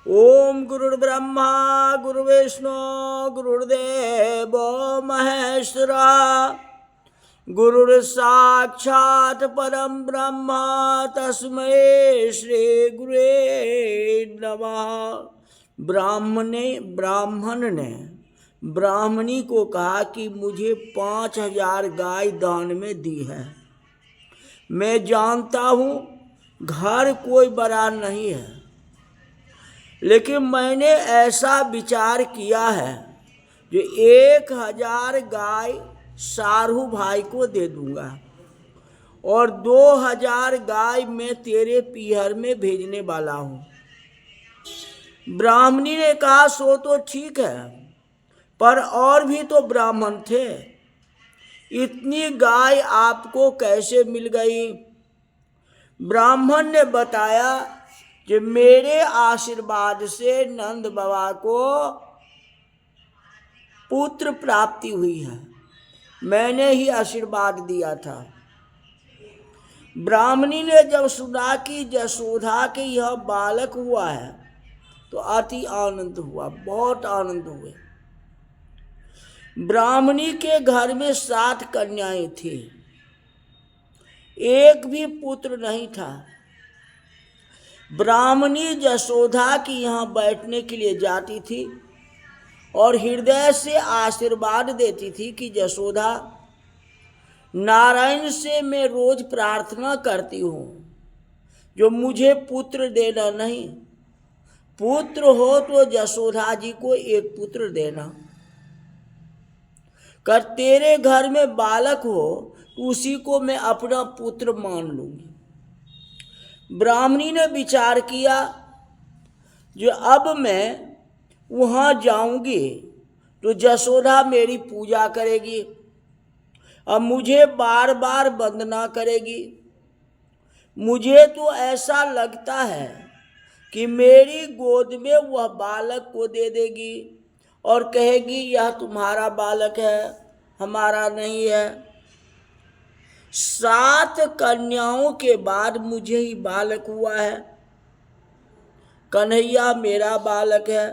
ओम गुरुर्ब्रह्मा गुरुर्विष्णु गुरुर्देव महेश्वरा गुरुर्साक्षात् परम ब्रह्म तस्मै श्री गुरुवे नमः। ब्राह्मण ने ब्राह्मणी को कहा कि मुझे 5000 गाय दान में दी है। मैं जानता हूँ घर कोई बड़ा नहीं है, लेकिन मैंने ऐसा विचार किया है जो 1000 गाय सारू भाई को दे दूंगा और 2000 गाय मैं तेरे पीहर में भेजने वाला हूँ। ब्राह्मणी ने कहा सो तो ठीक है, पर और भी तो ब्राह्मण थे, इतनी गाय आपको कैसे मिल गई? ब्राह्मण ने बताया कि मेरे आशीर्वाद से नंद बाबा को पुत्र प्राप्ति हुई है, मैंने ही आशीर्वाद दिया था। ब्राह्मणी ने जब सुना कि यशोदा के यह बालक हुआ है तो अति आनंद हुआ, बहुत आनंद हुए। ब्राह्मणी के घर में 7 कन्याएं थी, एक भी पुत्र नहीं था। ब्राह्मणी यशोदा की यहाँ बैठने के लिए जाती थी और हृदय से आशीर्वाद देती थी कि यशोदा, नारायण से मैं रोज प्रार्थना करती हूँ जो मुझे पुत्र देना नहीं, पुत्र हो तो यशोदा जी को एक पुत्र देना, कर तेरे घर में बालक हो तो उसी को मैं अपना पुत्र मान लूंगी। ब्राह्मणी ने विचार किया जो अब मैं वहाँ जाऊंगी तो यशोदा मेरी पूजा करेगी, अब मुझे बार बार वंदना करेगी। मुझे तो ऐसा लगता है कि मेरी गोद में वह बालक को दे देगी और कहेगी यह तुम्हारा बालक है, हमारा नहीं है। 7 कन्याओं के बाद मुझे ही बालक हुआ है, कन्हैया मेरा बालक है।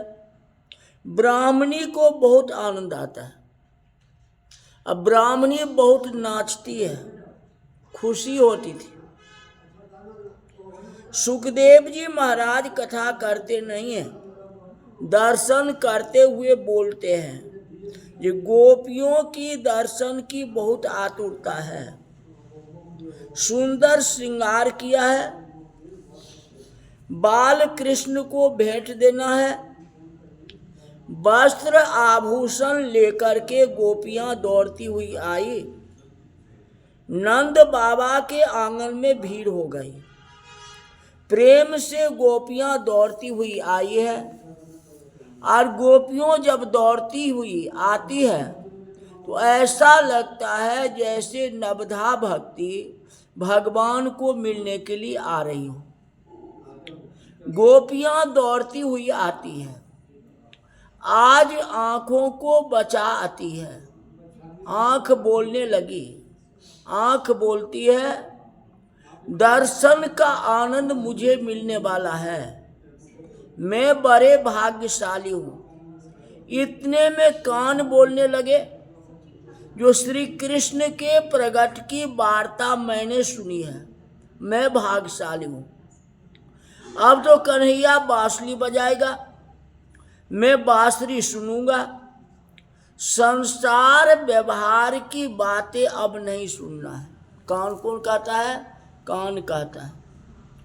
ब्राह्मणी को बहुत आनंद आता है। अब ब्राह्मणी बहुत नाचती है, खुशी होती थी। सुखदेव जी महाराज कथा करते नहीं हैं, दर्शन करते हुए बोलते हैं। ये गोपियों की दर्शन की बहुत आतुरता है, सुंदर श्रृंगार किया है, बाल कृष्ण को भेंट देना है। वस्त्र आभूषण लेकर के गोपियां दौड़ती हुई आई। नंद बाबा के आंगन में भीड़ हो गई, प्रेम से गोपियां दौड़ती हुई आई है। और गोपियों जब दौड़ती हुई आती है तो ऐसा लगता है जैसे नवधा भक्ति भगवान को मिलने के लिए आ रही हो। गोपियां दौड़ती हुई आती है, आज आंखों को बचा आती है। आंख बोलने लगी, आंख बोलती है दर्शन का आनंद मुझे मिलने वाला है, मैं बड़े भाग्यशाली हूँ। इतने में कान बोलने लगे जो श्री कृष्ण के प्रगट की वार्ता मैंने सुनी है, मैं भाग्यशाली हूँ। अब तो कन्हैया बांसुरी बजाएगा, मैं बांसुरी सुनूंगा। संसार व्यवहार की बातें अब नहीं सुनना है। कान कौन कहता है? कान कहता है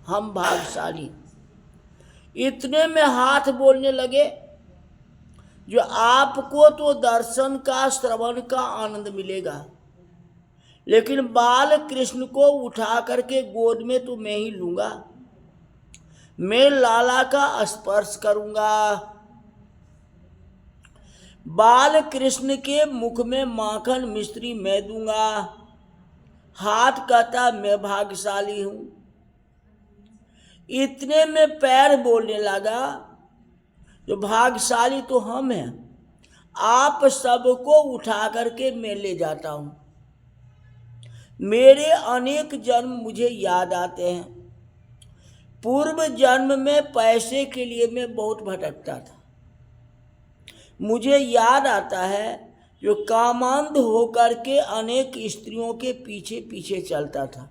हम भाग्यशाली। इतने में हाथ बोलने लगे जो आपको तो दर्शन का श्रवण का आनंद मिलेगा, लेकिन बाल कृष्ण को उठा करके गोद में तो मैं ही लूंगा, मैं लाला का स्पर्श करूंगा। बाल कृष्ण के मुख में माखन मिश्री मैं दूंगा। हाथ कहता मैं भाग्यशाली हूं। इतने में पैर बोलने लगा जो भाग्यशाली तो हम हैं, आप सबको उठा करके मैं ले जाता हूं। मेरे अनेक जन्म मुझे याद आते हैं, पूर्व जन्म में पैसे के लिए मैं बहुत भटकता था। मुझे याद आता है जो कामांध होकर के अनेक स्त्रियों के पीछे पीछे चलता था।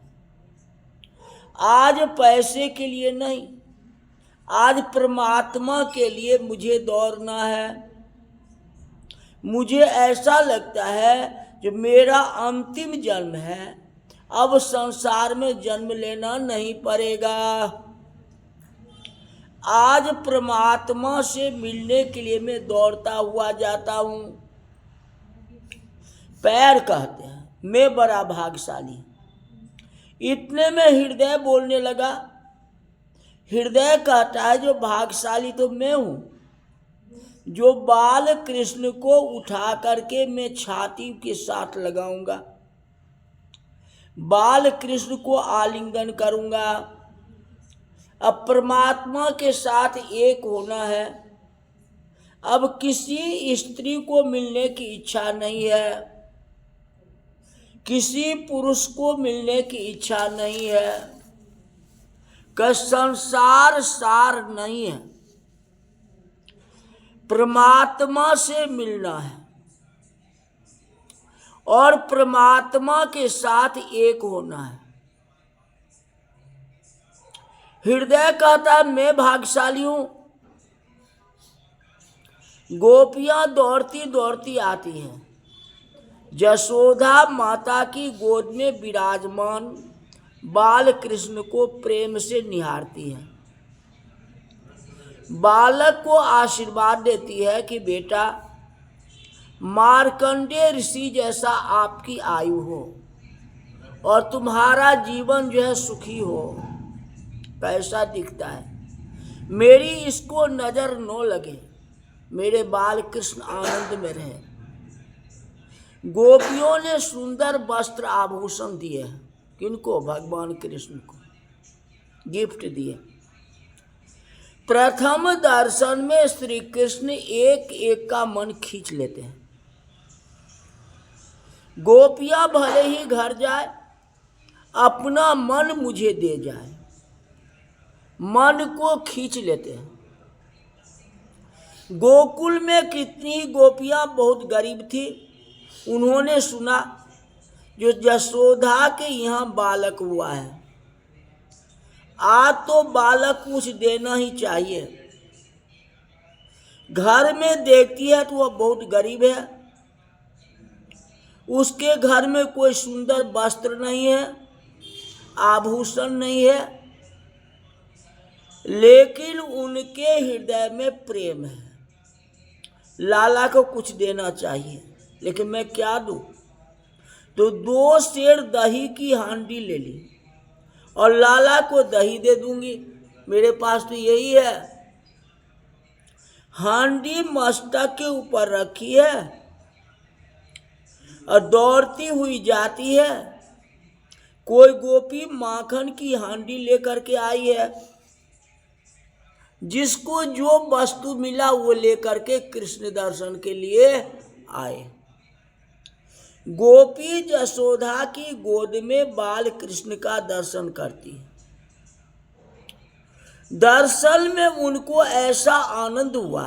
आज पैसे के लिए नहीं, आज परमात्मा के लिए मुझे दौड़ना है। मुझे ऐसा लगता है जो मेरा अंतिम जन्म है, अब संसार में जन्म लेना नहीं पड़ेगा। आज परमात्मा से मिलने के लिए मैं दौड़ता हुआ जाता हूँ। पैर कहते हैं मैं बड़ा भाग्यशाली। इतने में हृदय बोलने लगा। हृदय कहता है जो भाग्यशाली तो मैं हूँ, जो बाल कृष्ण को उठा करके मैं छाती के साथ लगाऊंगा, बाल कृष्ण को आलिंगन करूंगा। अब परमात्मा के साथ एक होना है। अब किसी स्त्री को मिलने की इच्छा नहीं है, किसी पुरुष को मिलने की इच्छा नहीं है, कि संसार सार नहीं है। परमात्मा से मिलना है और परमात्मा के साथ एक होना है। हृदय कहता है मैं भाग्यशाली हूं। गोपियां दौड़ती दौड़ती आती हैं, यशोदा माता की गोद में विराजमान बाल कृष्ण को प्रेम से निहारती है। बालक को आशीर्वाद देती है कि बेटा मार्कंडेय ऋषि जैसा आपकी आयु हो और तुम्हारा जीवन जो है सुखी हो। कैसा दिखता है, मेरी इसको नजर न लगे, मेरे बाल कृष्ण आनंद में रहे। गोपियों ने सुंदर वस्त्र आभूषण दिए हैं। किनको? भगवान कृष्ण को गिफ्ट दिए। प्रथम दर्शन में श्री कृष्ण एक एक का मन खींच लेते हैं। गोपियां भले ही घर जाए, अपना मन मुझे दे जाए, मन को खींच लेते हैं। गोकुल में कितनी गोपियां बहुत गरीब थी। उन्होंने सुना जो यशोदा के यहाँ बालक हुआ है, आज तो बालक कुछ देना ही चाहिए। घर में देखती है तो वह बहुत गरीब है, उसके घर में कोई सुंदर वस्त्र नहीं है, आभूषण नहीं है, लेकिन उनके हृदय में प्रेम है। लाला को कुछ देना चाहिए, लेकिन मैं क्या दूं? तो 2 सेर दही की हांडी ले ली और लाला को दही दे दूंगी, मेरे पास तो यही है। हांडी मस्तक के ऊपर रखी है और दौड़ती हुई जाती है। कोई गोपी माखन की हांडी लेकर के आई है, जिसको जो वस्तु मिला वो लेकर के कृष्ण दर्शन के लिए आए। गोपी यशोदा की गोद में बाल कृष्ण का दर्शन करती है। दर्शन में उनको ऐसा आनंद हुआ,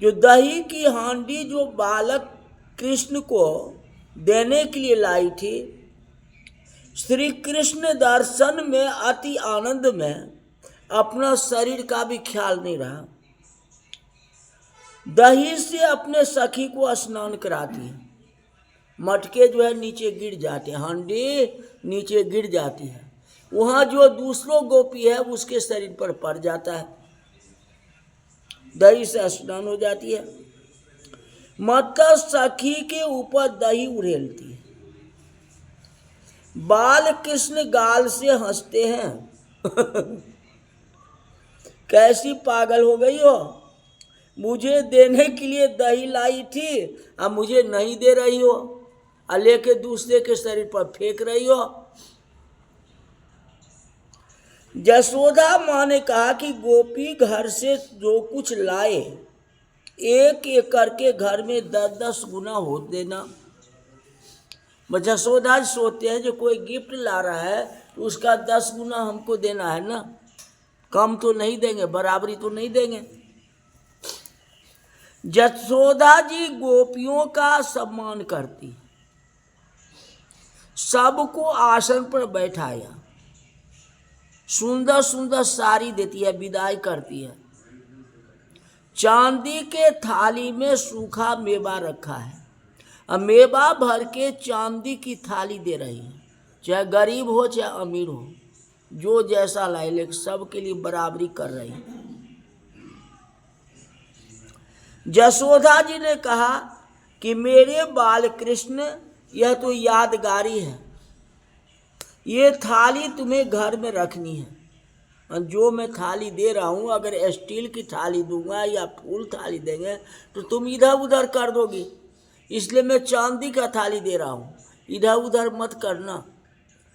जो दही की हांडी जो बालक कृष्ण को देने के लिए लाई थी, श्री कृष्ण दर्शन में अति आनंद में अपना शरीर का भी ख्याल नहीं रहा। दही से अपने सखी को स्नान कराती है। मटके जो है नीचे गिर जाते हैं, हांडी नीचे गिर जाती है, वहाँ जो दूसरों गोपी है उसके शरीर पर पड़ जाता है, दही से स्नान हो जाती है। मतलब सखी के ऊपर दही उड़ेलती है। बाल कृष्ण गाल से हंसते हैं कैसी पागल हो गई हो, मुझे देने के लिए दही लाई थी, अब मुझे नहीं दे रही हो और लेके दूसरे के शरीर पर फेंक रही हो। यशोदा माँ ने कहा कि गोपी घर से जो कुछ लाए एक एक करके घर में 10-10 गुना हो देना। यशोदा सोचते हैं जो कोई गिफ्ट ला रहा है तो उसका 10 गुना हमको देना है ना, कम तो नहीं देंगे, बराबरी तो नहीं देंगे। जसोदा जी गोपियों का सम्मान करती, सबको आसन पर बैठाया, सुंदर सुंदर साड़ी देती है, विदाई करती है। चांदी के थाली में सूखा मेवा रखा है, अब मेवा भर के चांदी की थाली दे रही है, चाहे गरीब हो चाहे अमीर हो, जो जैसा लाए, लेकिन सबके लिए बराबरी कर रही है। जसोदा जी ने कहा कि मेरे बाल कृष्ण, यह तो यादगारी है, ये थाली तुम्हें घर में रखनी है। जो मैं थाली दे रहा हूँ, अगर स्टील की थाली दूंगा या फूल थाली देंगे तो तुम इधर उधर कर दोगी, इसलिए मैं चांदी का थाली दे रहा हूँ, इधर उधर मत करना,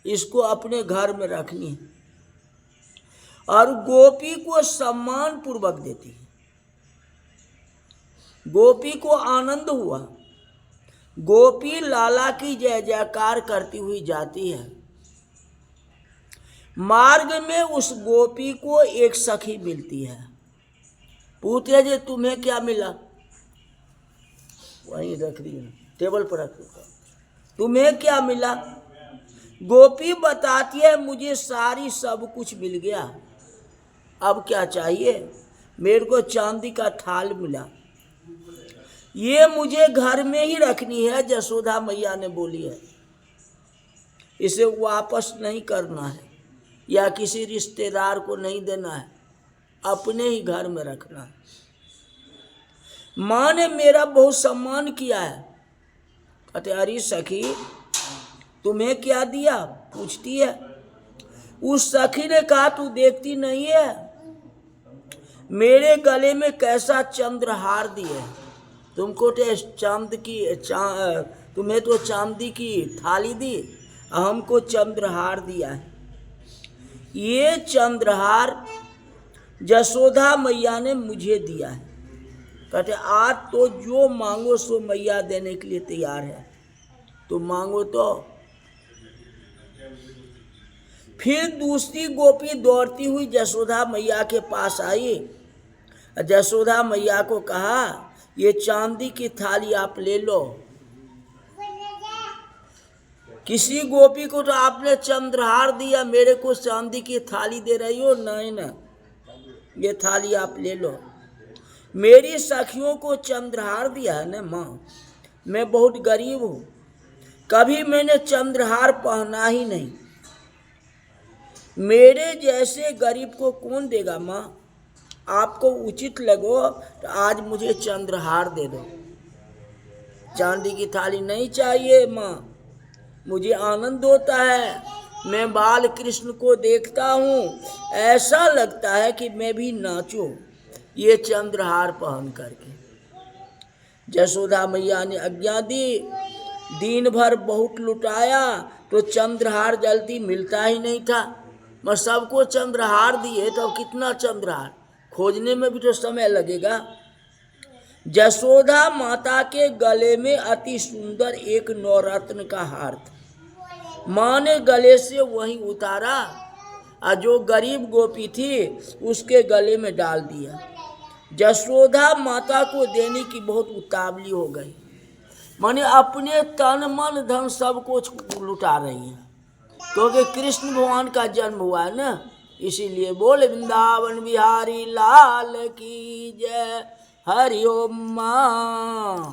इसको अपने घर में रखनी है। और गोपी को सम्मान पूर्वक देती है। गोपी को आनंद हुआ, गोपी लाला की जय जयकार करती हुई जाती है। मार्ग में उस गोपी को एक सखी मिलती है, पूछे जे तुम्हें क्या मिला, वहीं रख दी टेबल पर रख दो, तुम्हें क्या मिला। गोपी बताती है मुझे सारी सब कुछ मिल गया, अब क्या चाहिए, मेरे को चांदी का थाल मिला, ये मुझे घर में ही रखनी है। जसोदा मैया ने बोली है, इसे वापस नहीं करना है या किसी रिश्तेदार को नहीं देना है, अपने ही घर में रखना है। माँ ने मेरा बहुत सम्मान किया है। कहते अरे सखी तुम्हें क्या दिया, पूछती है। उस सखी ने कहा तू देखती नहीं है मेरे गले में कैसा चंद्रहार दिए, तुमको तो तुम्हें तो चांदी की थाली दी, हमको चंद्रहार दिया है। ये चंद्रहार जसोदा मैया ने मुझे दिया है। कहते आज तो जो मांगो सो मैया देने के लिए तैयार है, तो मांगो तो। फिर दूसरी गोपी दौड़ती हुई जसोदा मैया के पास आई, जसोदा मैया को कहा ये चांदी की थाली आप ले लो। किसी गोपी को तो आपने चंद्रहार दिया, मेरे को चांदी की थाली दे रही हो, नहीं ना, ये थाली आप ले लो। मेरी सखियों को चंद्रहार दिया है ना माँ, मैं बहुत गरीब हूँ, कभी मैंने चंद्रहार पहना ही नहीं, मेरे जैसे गरीब को कौन देगा माँ, आपको उचित लगो तो आज मुझे चंद्रहार दे दो, चांदी की थाली नहीं चाहिए माँ। मुझे आनंद होता है, मैं बाल कृष्ण को देखता हूँ, ऐसा लगता है कि मैं भी नाचूं ये चंद्रहार पहन करके। जसोदा मैया ने आज्ञा दी, दिन भर बहुत लुटाया तो चंद्रहार जल्दी मिलता ही नहीं था, मैं सबको चंद्रहार दिए तो कितना चंद्रहार खोजने में भी तो समय लगेगा। जसोदा माता के गले में अति सुंदर एक नवरत्न का हार था, माँ ने गले से वहीं उतारा और जो गरीब गोपी थी उसके गले में डाल दिया। जसोदा माता को देने की बहुत उतावली हो गई, माने अपने तन मन धन सब कुछ लुटा रही है, क्योंकि कृष्ण भगवान का जन्म हुआ है ना, इसीलिए। बोल वृंदावन बिहारी लाल की जय, हरि ओम माँ।